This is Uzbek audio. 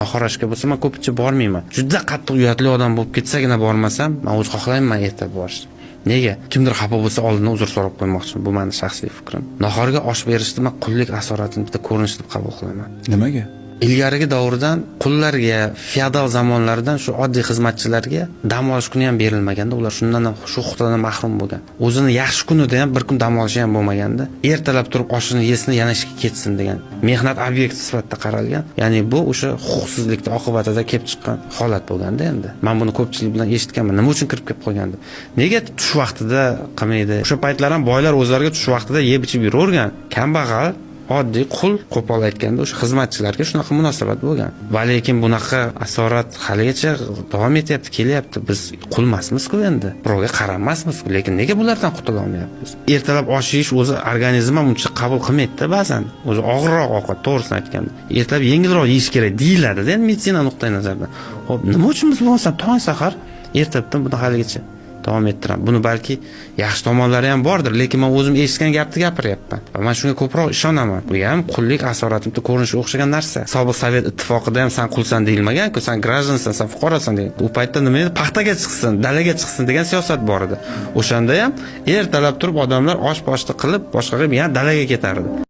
Xohorashga bo'lsa, men ko'pincha bormayman. Juda qattiq uyatli odam bo'lib ketsagina bormasam, men o'zi xohlayman erta borishni. Nega? Kimdir xafa bo'lsa oldindan uzr so'rab qo'ymoqchiman. Bu mening shaxsiy fikrim. Nahorga osh berishni men qullik asoratini bitta ko'rinish deb qabul qilaman. Nimaga? Ilgarigi davrdan qullarga, feodal zamonlardan shu oddiy xizmatchilarga dam olish kuni ham berilmaganda, ular shundan ham shu huquqdan mahrum bo'lgan. O'zini yaxshi kunida ham bir kun dam olishi ham bo'lmaganda, ertalab turib oshini yesin, yana ishga ketsin degan mehnat obyekti sifatida qaralgan. Ya'ni bu o'sha huquqsizlikning oqibatida kelib chiqqan holat bo'lganda endi. Men buni ko'pchilik bilan eshitganman. Nima uchun kirib kelib qolgan deb. Nega tush vaqtida qilmaydi? O'sha paytlar ham boylar o'zlariga tush vaqtida yeb ichib yuravergan. Kambag'al oddiy qul, qo'pol aytganda o'sha xizmatchilarga shunaqa munosabat bo'lgan. Va lekin bunaqa asorat haligacha davom etyapti, kelyapti. Biz qul emasmiz-ku endi. Birovga qaramasmiz-ku, lekin nega bulardan qutula olmayapmiz? Ertalab osh yeyish o'zi organizm ham uncha qabul qilmaydi-da ba'zan. O'zi og'irroq ovqat, to'g'risini aytganda. Ertalab yengilroq yeyish kerak deyiladi-da endi meditsina nuqtai nazaridan. Xo'p, nima uchun biz bo'lmasa tong sahar ertalabdan buni haligacha davom ettiraman. Buni balki yaxshi tomonlari ham bordir, lekin men o'zim eshitgan gapni gapiryapman. Va men shunga ko'proq ishonaman. Bu ham qullik asoratida ko'rinishi o'xshagan narsa. Sobiq Sovet ittifoqida ham sen qulsan deyilmagan-ku, sen grajdansan, sen fuqarosan degan. U paytda nima edi? Paxtaga chiqsin, dalaga chiqsin degan siyosat bor edi. O'shanda ham ertalab turib odamlar osh-poshni qilib, boshqa qilib yana dalaga ketardi.